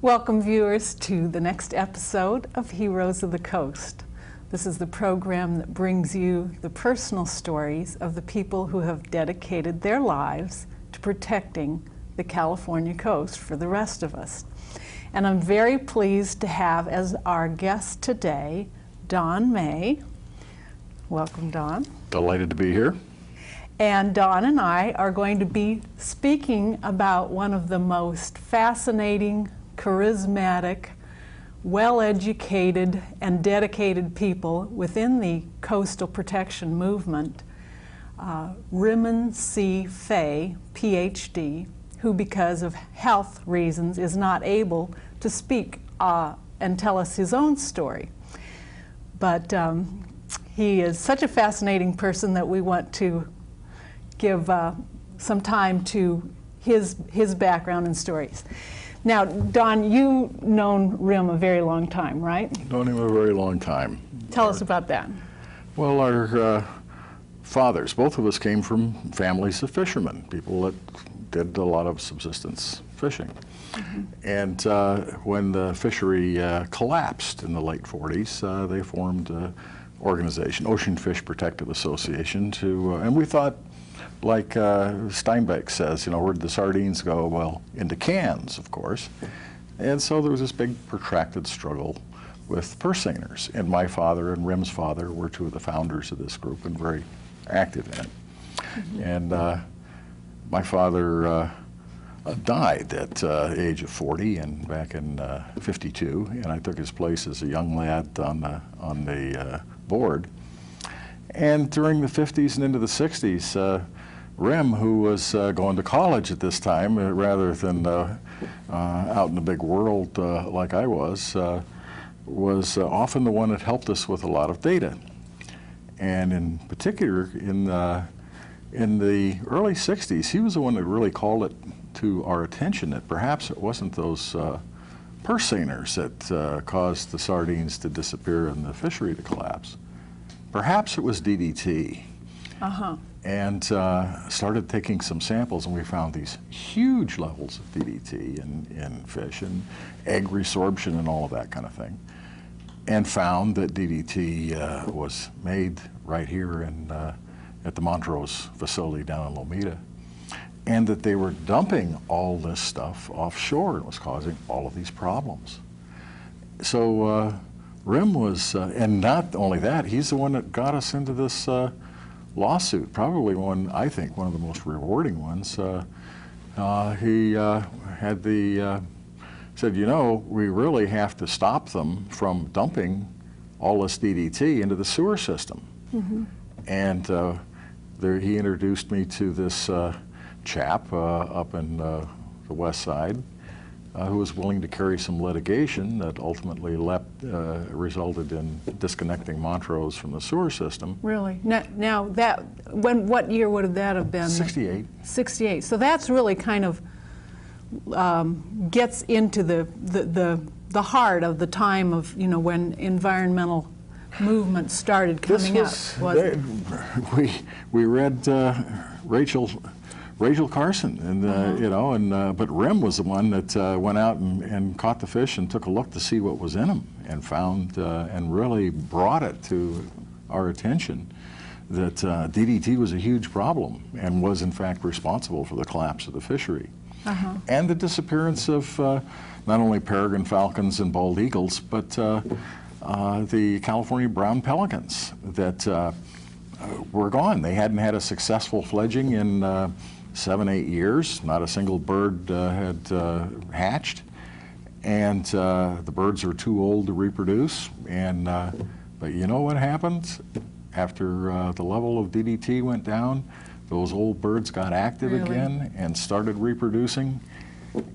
Welcome, viewers, to the next episode of Heroes of the Coast. This is the program that brings you the personal stories of the people who have dedicated their lives to protecting the California coast for the rest of us. And I'm very pleased to have as our guest today, Don May. Welcome, Don. Delighted to be here. And Don and I are going to be speaking about one of the most fascinating, charismatic, well-educated, and dedicated people within the coastal protection movement, Rimmon C. Ph.D., who because of health reasons is not able to speak and tell us his own story. But he is such a fascinating person that we want to give some time to his background and stories. Now, Don, you've known Rim a very long time, right? Known him a very long time. Tell us about that. Well, our fathers, both of us came from families of fishermen, people that did a lot of subsistence fishing. Mm-hmm. And when the fishery collapsed in the late 40s, they formed an organization, Ocean Fish Protective Association, and we thought, like Steinbeck says, you know, where'd the sardines go? Well, into cans, of course. And so there was this big protracted struggle with purse seiners. And my father and Rim's father were two of the founders of this group and very active in it. Mm-hmm. And my father died at the age of 40 and back in 52, and I took his place as a young lad on the board. And during the 50s and into the 60s, Rim, who was going to college at this time, rather than out in the big world like I was often the one that helped us with a lot of data. And in particular, in the early 60s, he was the one that really called it to our attention that perhaps it wasn't those purse seiners that caused the sardines to disappear and the fishery to collapse. Perhaps it was DDT. Uh-huh. And started taking some samples, and we found these huge levels of DDT in fish and egg resorption and all of that kind of thing, and found that DDT was made right here at the Montrose facility down in Lomita, and that they were dumping all this stuff offshore and was causing all of these problems. So Rim was, and not only that, he's the one that got us into this lawsuit, probably I think one of the most rewarding ones. He said, you know, we really have to stop them from dumping all this DDT into the sewer system. Mm-hmm. And he introduced me to this chap up in the west side who was willing to carry some litigation that ultimately resulted in disconnecting Montrose from the sewer system. Really? Now what year would that have been? 68. 68. So that's really kind of gets into the heart of the time of, you know, when environmental movement started coming up. We read Rachel Carson, and you know, and but Rim was the one that went out and caught the fish and took a look to see what was in them, and found and really brought it to our attention that DDT was a huge problem and was in fact responsible for the collapse of the fishery and the disappearance of not only peregrine falcons and bald eagles, but the California brown pelicans that were gone. They hadn't had a successful fledging in 7-8 years. Not a single bird had hatched, and the birds were too old to reproduce. And but you know what happened? After the level of DDT went down, those old birds got active again and started reproducing.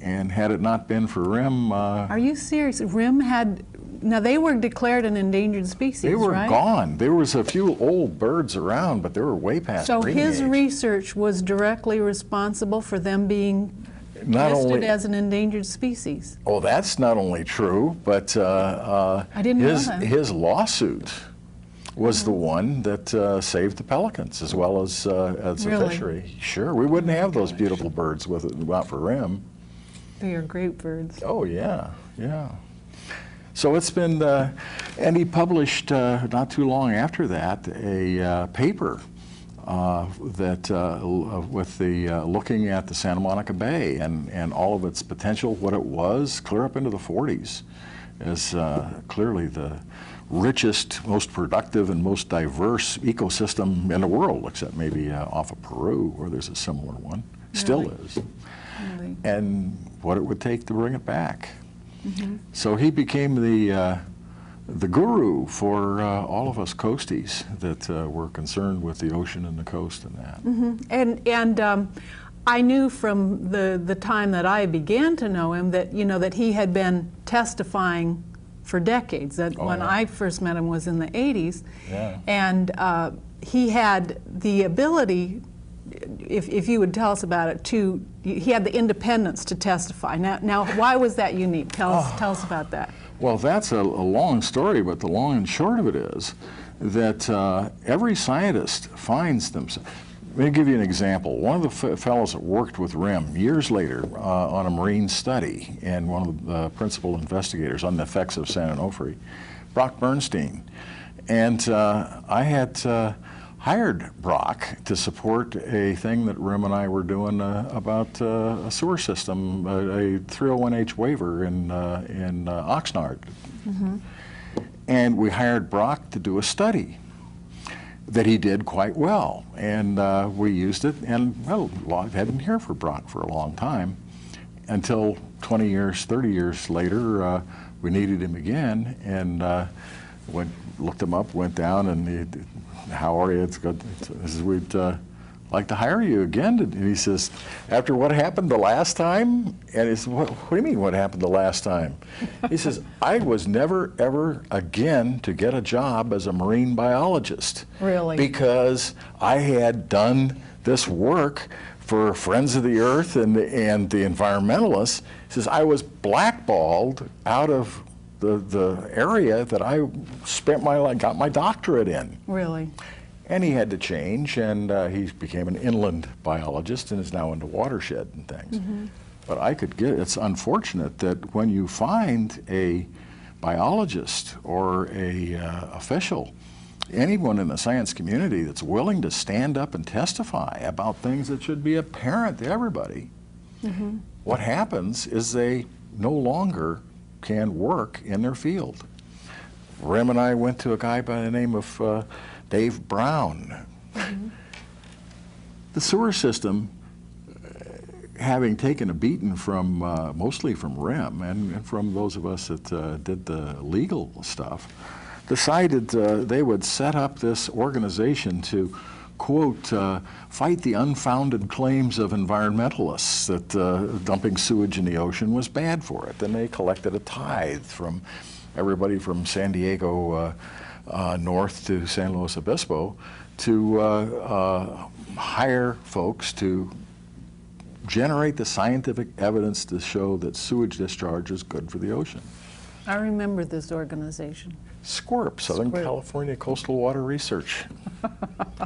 And had it not been for Rim... Are you serious? Rim had... Now, they were declared an endangered species, right? They were gone. There was a few old birds around, but they were way past breeding age. So his research was directly responsible for them being listed as an endangered species. Oh, that's not only true, but I didn't know that. His lawsuit was the one that saved the pelicans as well as the fishery. Sure, we wouldn't have those beautiful birds with it, not for Rim. They are great birds. Oh, yeah, yeah. So it's been, and he published not too long after that a paper with the looking at the Santa Monica Bay and all of its potential, what it was, clear up into the 40s, as clearly the richest, most productive, and most diverse ecosystem in the world, except maybe off of Peru, where there's a similar one. Still Really? is. Really. And what it would take to bring it back. Mm-hmm. So he became the guru for all of us coasties that were concerned with the ocean and the coast and that. Mm-hmm. And I knew from the time that I began to know him that, you know, that he had been testifying for decades. That when I first met him was in the 80s. Yeah. And he had the ability, if you would tell us about it, he had the independence to testify. Now why was that unique? Tell us about that. Well, that's a long story, but the long and short of it is that every scientist finds themselves. Let me give you an example. One of the fellows that worked with Rimm years later on a marine study, and one of the principal investigators on the effects of San Onofre, Brock Bernstein. And I had hired Brock to support a thing that Rimm and I were doing about a sewer system, a 301H waiver in Oxnard. Mm-hmm. And we hired Brock to do a study that he did quite well. And we used it, and well, I hadn't heard from Brock for a long time until 20 years, 30 years later, we needed him again, and looked him up, went down, and how are you? It's good. We'd like to hire you again. And he says, after what happened the last time? And he said, what do you mean what happened the last time? He says, I was never, ever again to get a job as a marine biologist. Really? Because I had done this work for Friends of the Earth and the environmentalists. He says, I was blackballed out of the area that I spent got my doctorate in. Really? And he had to change, and he became an inland biologist and is now into watershed and things. Mm-hmm. But it's unfortunate that when you find a biologist or a official, anyone in the science community that's willing to stand up and testify about things that should be apparent to everybody, mm-hmm. what happens is they no longer can work in their field. Rimm and I went to a guy by the name of Dave Brown. Mm-hmm. The sewer system, having taken a beating from mostly from Rimm and from those of us that did the legal stuff, decided they would set up this organization to, quote, fight the unfounded claims of environmentalists that dumping sewage in the ocean was bad for it. And they collected a tithe from everybody from San Diego north to San Luis Obispo to hire folks to generate the scientific evidence to show that sewage discharge is good for the ocean. I remember this organization. SCORP, Southern California Coastal Water Research,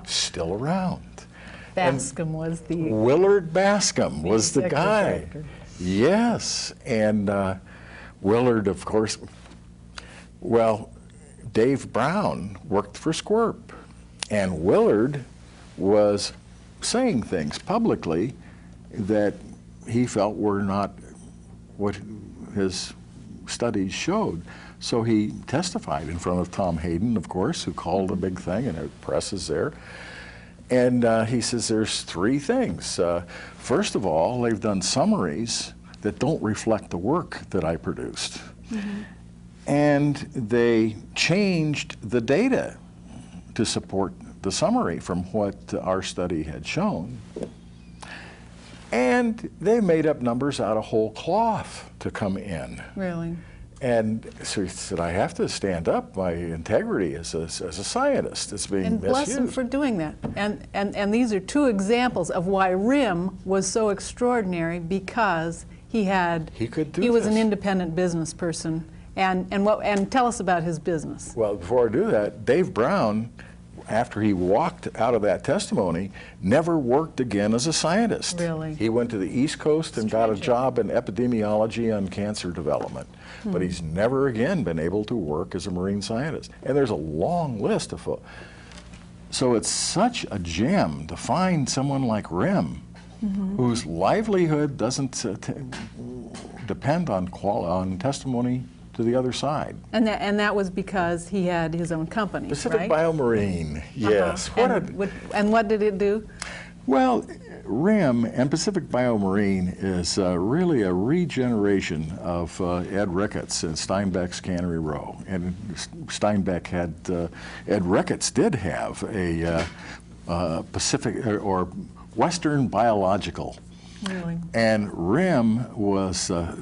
still around. Bascom was the... Willard Bascom was the guy. Director. Yes, and Willard, of course, well, Dave Brown worked for SCORP, and Willard was saying things publicly that he felt were not what his studies showed. So he testified in front of Tom Hayden, of course, who called a big thing, and the press is there. And he says there's three things. First of all, they've done summaries that don't reflect the work that I produced. Mm-hmm. And they changed the data to support the summary from what our study had shown. And they made up numbers out of whole cloth to come in. Really? And so he said, I have to stand up my integrity as a scientist. It's being misused. And bless him for doing that. And these are two examples of why Rimm was so extraordinary, because he was an independent business person. And tell us about his business. Well, before I do that, Dave Brown after he walked out of that testimony, never worked again as a scientist. Really? He went to the East Coast and got a job in epidemiology on cancer development. But he's never again been able to work as a marine scientist. And there's a long list of folks. So it's such a gem to find someone like Rimm, whose livelihood doesn't depend on testimony to the other side. And that was because he had his own company, Pacific right? Biomarine, yes. And what did it do? Well, Rimm and Pacific Biomarine is really a regeneration of Ed Ricketts and Steinbeck's Cannery Row. And Steinbeck had, Ed Ricketts did have a Pacific or Western biological. Really? And Rimm was a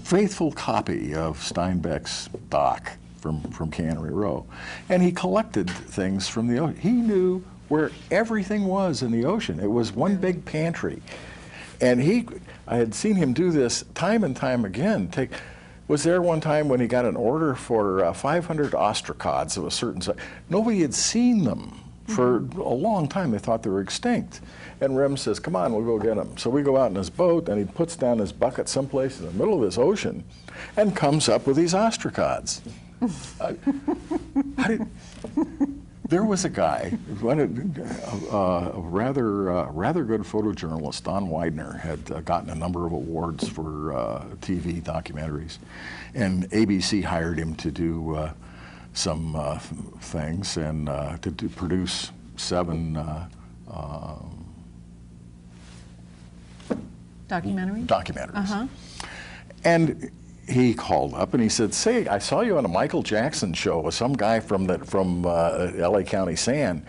faithful copy of Steinbeck's dock from Cannery Row. And he collected things from the ocean. He knew where everything was in the ocean. It was one big pantry. And I had seen him do this time and time again. Was there one time when he got an order for 500 ostracods of a certain size. Nobody had seen them for a long time. They thought they were extinct. And Rimm says, come on, we'll go get them. So we go out in his boat, and he puts down his bucket someplace in the middle of this ocean and comes up with these ostracods. There was a guy, a rather good photojournalist, Don Widener, had gotten a number of awards for TV documentaries, and ABC hired him to do some things and to produce 7 documentaries. And he called up and he said, say, I saw you on a Michael Jackson show with some guy from LA County Sand,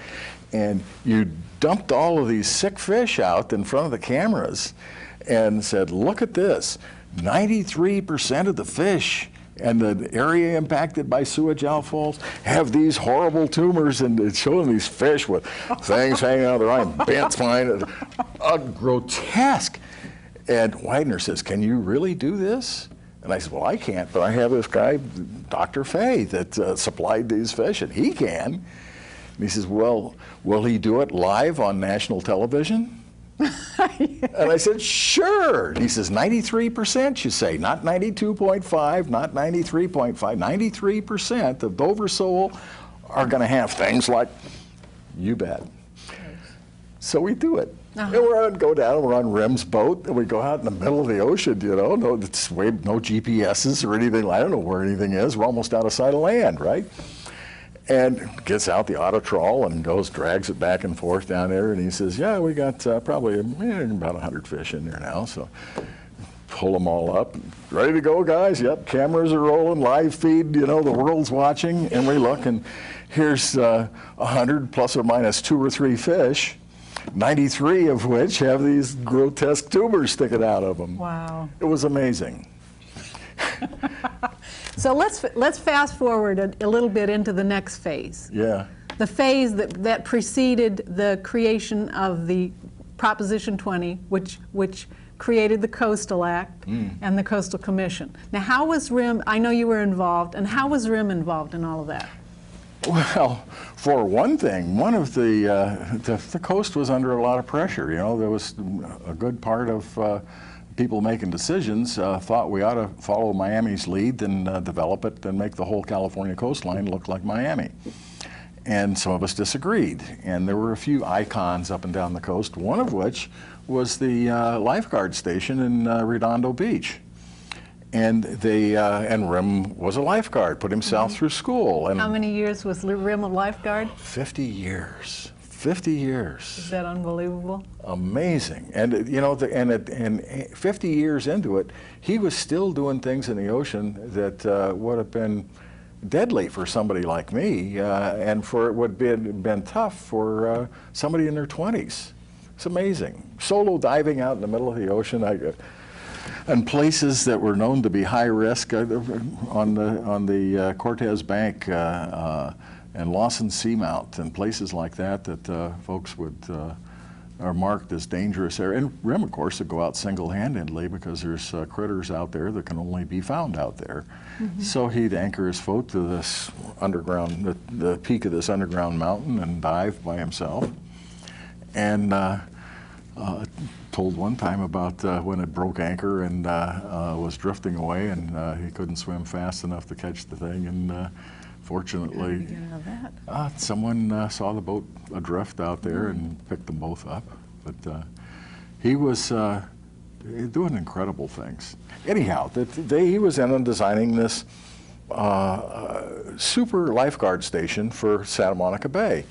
and you dumped all of these sick fish out in front of the cameras and said, look at this, 93% of the fish and the area impacted by sewage outfalls have these horrible tumors, and it's showing these fish with things hanging out of their eye, bent spine, grotesque. And Widener says, can you really do this? And I said, well, I can't, but I have this guy, Dr. Fay, that supplied these fish, and he can. And he says, well, will he do it live on national television? And I said, sure. And he says, 93%, you say, not 92.5, not 93.5, 93% of Dover Sole are going to have things like, you bet. So we do it. And go down, we're on Rimm's boat, and we go out in the middle of the ocean, you know, no GPSs or anything. I don't know where anything is. We're almost out of sight of land, right? And gets out the autotrawl and drags it back and forth down there, and he says, yeah, we got probably about 100 fish in there now, so pull them all up. Ready to go, guys? Yep, cameras are rolling, live feed, you know, the world's watching, and we look, and here's 100 plus or minus 2 or 3 fish, 93 of which have these grotesque tumors sticking out of them. Wow. It was amazing. So let's fast forward a little bit into the next phase. Yeah. The phase that preceded the creation of the Proposition 20, which created the Coastal Act and the Coastal Commission. Now, how was Rimm, I know you were involved, and how was Rimm involved in all of that? Well, for one thing, one of the coast was under a lot of pressure. You know, there was a good part of people making decisions thought we ought to follow Miami's lead and develop it and make the whole California coastline look like Miami. And some of us disagreed. And there were a few icons up and down the coast, one of which was the lifeguard station in Redondo Beach. And Rimm was a lifeguard, put himself through school. And how many years was Rimm a lifeguard? 50 years. 50 years. Is that unbelievable? Amazing. And you know, and 50 years into it, he was still doing things in the ocean that would have been deadly for somebody like me, and it would have been tough for somebody in their 20s. It's amazing. Solo diving out in the middle of the ocean, and places that were known to be high risk on the Cortez Bank and Lawson Seamount and places like that folks would are marked as dangerous area. And Rimm, of course, would go out single-handedly because there's critters out there that can only be found out there. So he'd anchor his boat to this underground, the peak of this underground mountain, and dive by himself. And told one time about when it broke anchor and was drifting away, and he couldn't swim fast enough to catch the thing. And fortunately, someone saw the boat adrift out there and picked them both up. But he was doing incredible things. Anyhow, he was in on designing this super lifeguard station for Santa Monica Bay.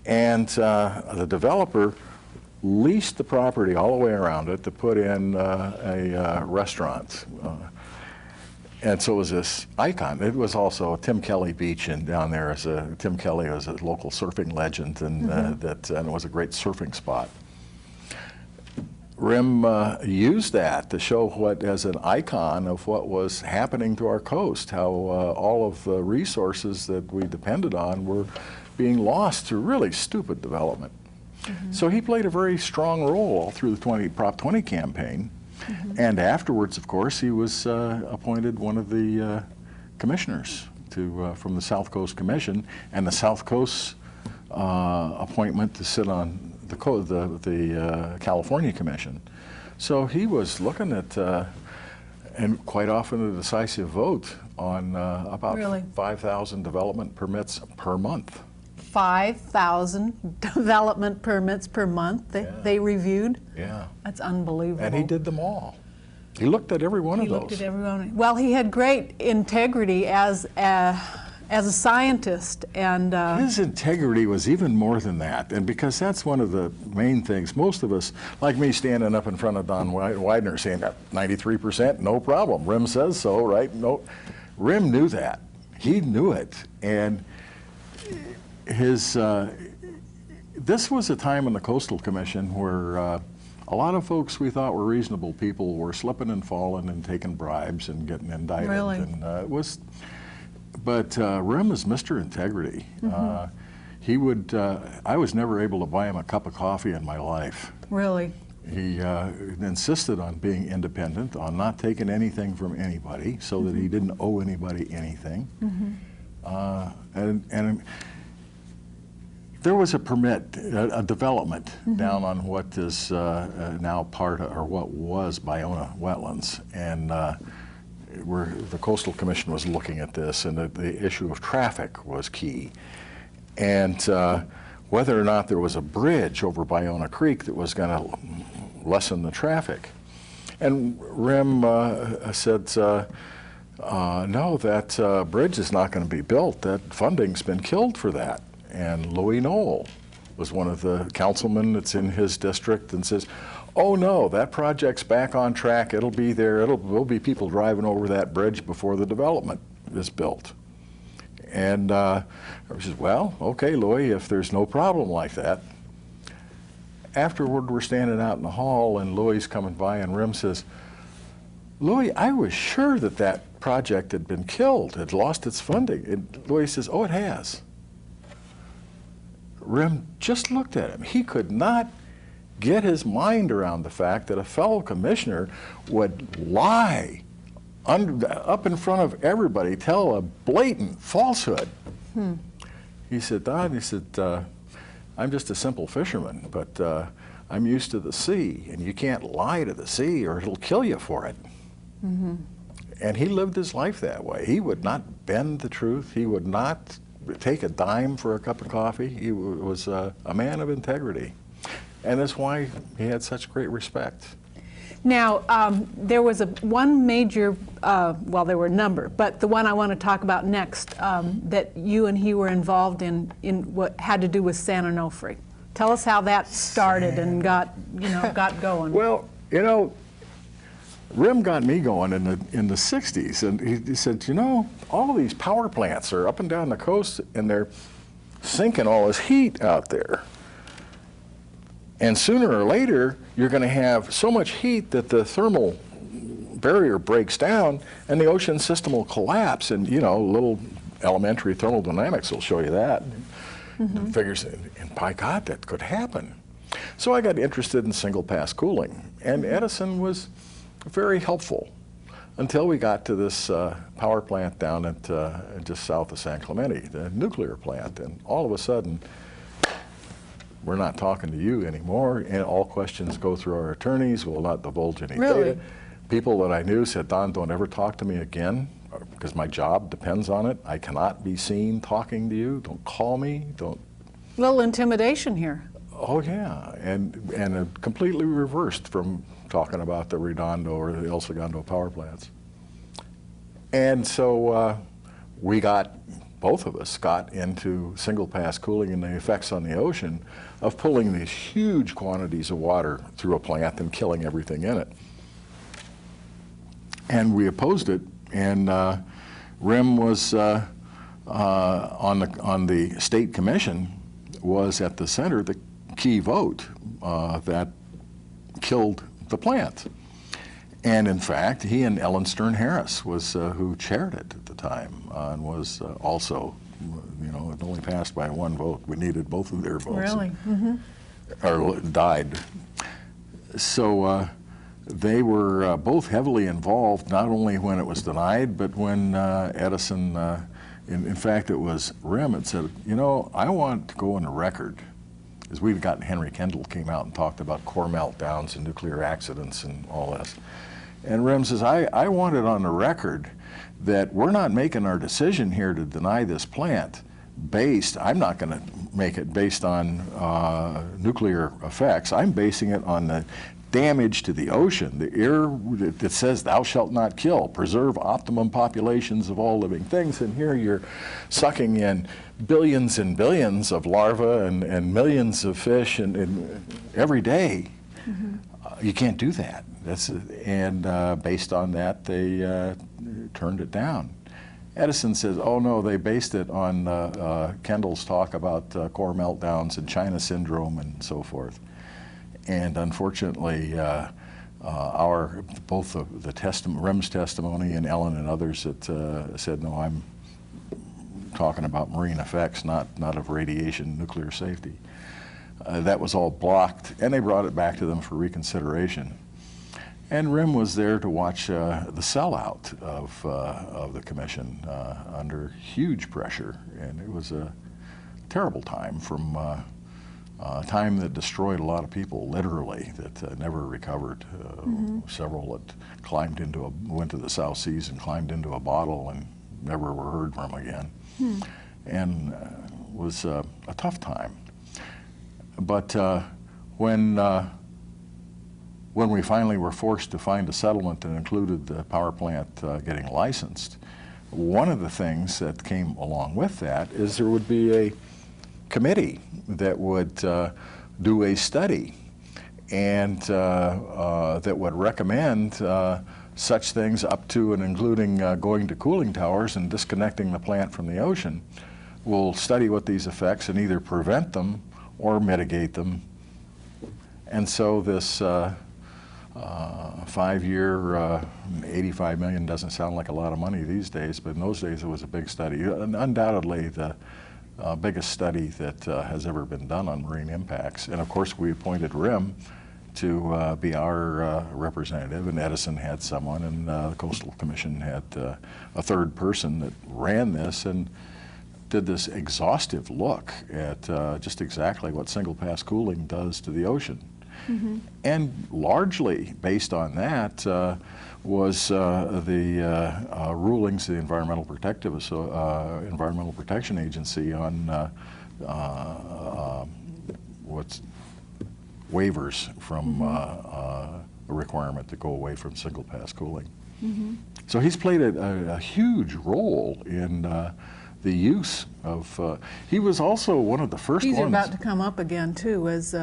And the developer leased the property all the way around it to put in a restaurant. And so it was this icon. It was also Tim Kelly Beach, and down there is Tim Kelly was a local surfing legend, and and it was a great surfing spot. Rimm used that to show what as an icon of what was happening to our coast, how all of the resources that we depended on were being lost through really stupid development. So he played a very strong role all through the Prop 20 campaign. And afterwards, of course, he was appointed one of the commissioners from the South Coast Commission, and the South Coast appointment to sit on the California Commission. So he was looking at, and quite often a decisive vote on about 5,000 development permits per month. 5,000 development permits per month they reviewed? Yeah. That's unbelievable. And he did them all. He looked at every one of those. He looked at every one. Well, he had great integrity as a scientist, and his integrity was even more than that. And because that's one of the main things, most of us, like me standing up in front of Don Widener saying 93%, no problem. Rimm says so, right? No, Rimm knew that. He knew it, and this was a time in the Coastal Commission where a lot of folks we thought were reasonable people were slipping and falling and taking bribes and getting indicted. Really? And but Rimm is Mr. Integrity. He would. I was never able to buy him a cup of coffee in my life. Really? He insisted on being independent, on not taking anything from anybody, so that he didn't owe anybody anything. And there was a permit, a development down on what is now part of, or what was Biona wetlands, and where the Coastal Commission was looking at this, and the issue of traffic was key, and whether or not there was a bridge over Biona Creek that was going to lessen the traffic. And Rimm said, no, that bridge is not going to be built. That funding's been killed for that. And Louis Knoll was one of the councilmen that's in his district, and says, oh no, that project's back on track. It'll be there. There'll be people driving over that bridge before the development is built. And I says, well, okay, Louis, if there's no problem like that. Afterward, we're standing out in the hall, and Louis coming by, and Rimm says, Louis, I was sure that that project had been killed, had lost its funding. And Louis says, oh, it has. Rimm just looked at him. He could not get his mind around the fact that a fellow commissioner would lie up in front of everybody, tell a blatant falsehood. He said, Don, he said, I'm just a simple fisherman, but I'm used to the sea, and you can't lie to the sea or it'll kill you for it. And he lived his life that way. He would not bend the truth. He would not take a dime for a cup of coffee. He was a man of integrity. And that's why he had such great respect. Now, there was one major, well, there were a number, but the one I want to talk about next that you and he were involved in what had to do with San Onofre. Tell us how that started and got going. Well, you know, Rimm got me going in the 60s, and he said, you know, all of these power plants are up and down the coast, and they're sinking all this heat out there. And sooner or later, you're going to have so much heat that the thermal barrier breaks down, and the ocean system will collapse. And, you know, little elementary thermodynamics will show you that. And figures, and by God, that could happen. So I got interested in single pass cooling, and Edison was very helpful until we got to this power plant down at just south of San Clemente, the nuclear plant, and all of a sudden, we're not talking to you anymore, and all questions go through our attorneys. We'll not divulge any data. People that I knew said, Don, don't ever talk to me again, because my job depends on it. I cannot be seen talking to you. Don't call me. Don't. Little intimidation here. Oh yeah, and completely reversed from talking about the Redondo or the El Segundo power plants. And so both of us got into single pass cooling and the effects on the ocean of pulling these huge quantities of water through a plant and killing everything in it. And we opposed it, and RIM was on the state commission, was at the center of the key vote that killed the plant. And in fact, he and Ellen Stern Harris was who chaired it at the time, and was also, you know, it only passed by one vote. We needed both of their votes. Really? Or died. So they were both heavily involved, not only when it was denied, but when Edison, in fact, it was RIM that said, you know, I want to go on the record, because we'd gotten Henry Kendall came out and talked about core meltdowns and nuclear accidents and all this. And RIM says, I want it on the record that we're not making our decision here to deny this plant based, I'm not going to make it based on nuclear effects. I'm basing it on the damage to the ocean, the air that says thou shalt not kill, preserve optimum populations of all living things, and here you're sucking in billions and billions of larvae and millions of fish and every day. You can't do that. And based on that, they turned it down. Edison says, oh no, they based it on Kendall's talk about core meltdowns and China syndrome and so forth. And unfortunately, both the RIM's testimony and Ellen and others that said, no, I'm talking about marine effects, not of radiation, nuclear safety. That was all blocked, and they brought it back to them for reconsideration. And RIM was there to watch the sellout of the commission under huge pressure, and it was a terrible time from time that destroyed a lot of people, literally, that never recovered. Several that went to the South Seas and climbed into a bottle and never were heard from again. And it was a tough time. But when we finally were forced to find a settlement that included the power plant getting licensed, one of the things that came along with that is there would be a committee that would do a study and that would recommend such things up to and including going to cooling towers and disconnecting the plant from the ocean. We'll study what these effects and either prevent them or mitigate them. And so this 5-year, 85 million doesn't sound like a lot of money these days, but in those days it was a big study. And undoubtedly the biggest study that has ever been done on marine impacts. And of course we appointed RIM to be our representative, and Edison had someone, and the Coastal Commission had a third person that ran this and did this exhaustive look at just exactly what single pass cooling does to the ocean. And largely based on that was the rulings of the Environmental Protection Agency on what's waivers from a requirement to go away from single pass cooling. So he's played a huge role in the use of, he was also one of the first ones. These are about to come up again too as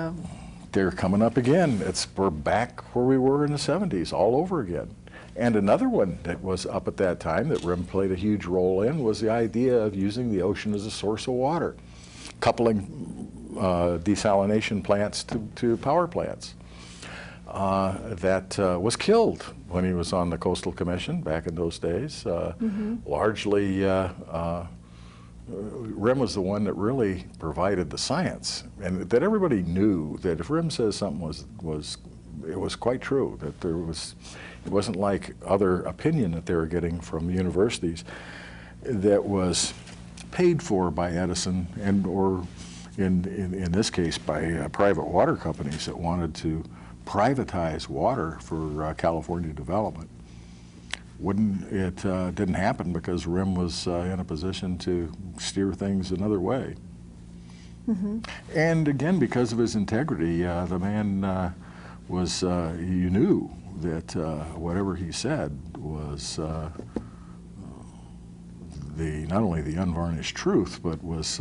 they're coming up again. We're back where we were in the 70s, all over again. And another one that was up at that time that RIM played a huge role in was the idea of using the ocean as a source of water, coupling desalination plants to power plants. That was killed when he was on the Coastal Commission back in those days, largely Rimm was the one that really provided the science, and that everybody knew that if Rimm says something it was quite true, that it wasn't like other opinion that they were getting from universities that was paid for by Edison or in this case by private water companies that wanted to privatize water for California development. It didn't happen because Rimm was in a position to steer things another way. Mm-hmm. And again, because of his integrity, the man you knew that whatever he said was not only the unvarnished truth, but was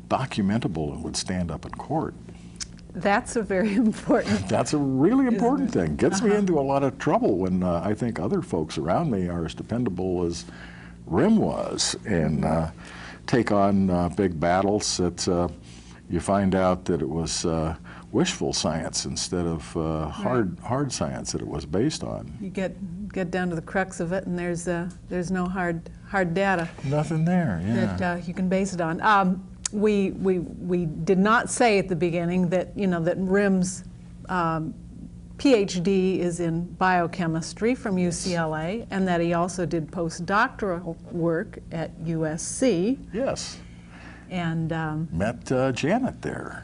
documentable and would stand up in court. That's a very important. That's a really important thing. Gets me into a lot of trouble when I think other folks around me are as dependable as Rimm was, and take on big battles that you find out that it was wishful science instead of hard science that it was based on. You get down to the crux of it, and there's no hard data. Nothing there. Yeah. That you can base it on. We did not say at the beginning that that Rimm's Ph.D. is in biochemistry from UCLA, and that he also did postdoctoral work at USC. Yes. And met Janet there.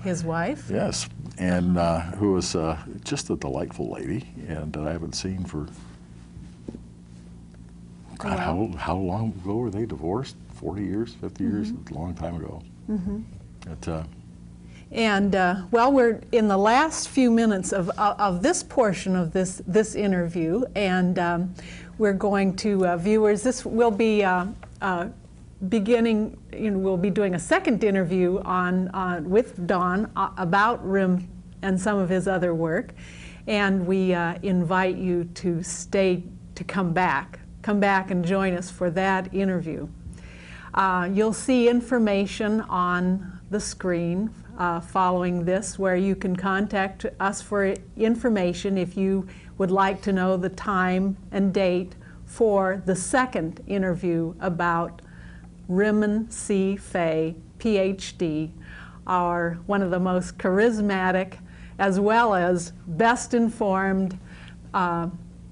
His wife. Yes, and who was just a delightful lady, and that I haven't seen for. God, how long ago were they divorced? 40 years, 50 years? It's a long time ago. Well, we're in the last few minutes of this portion of this interview, and we're going to viewers. This will be beginning. We'll be doing a second interview with Don about Rimm and some of his other work, and we invite you to come back and join us for that interview. You'll see information on the screen following this where you can contact us for information if you would like to know the time and date for the second interview about Rimmon C. Ph.D., one of the most charismatic as well as best informed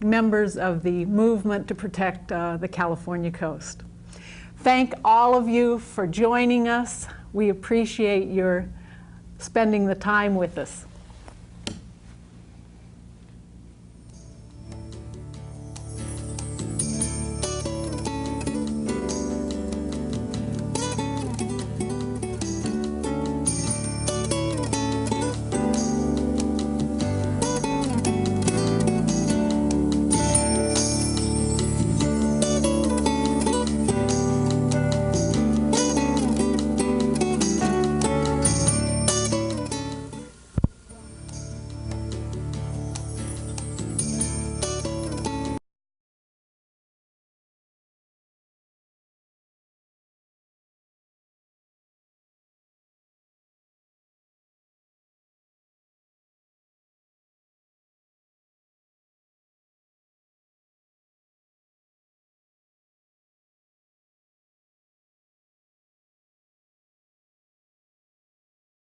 members of the movement to protect the California coast. Thank all of you for joining us. We appreciate your spending the time with us.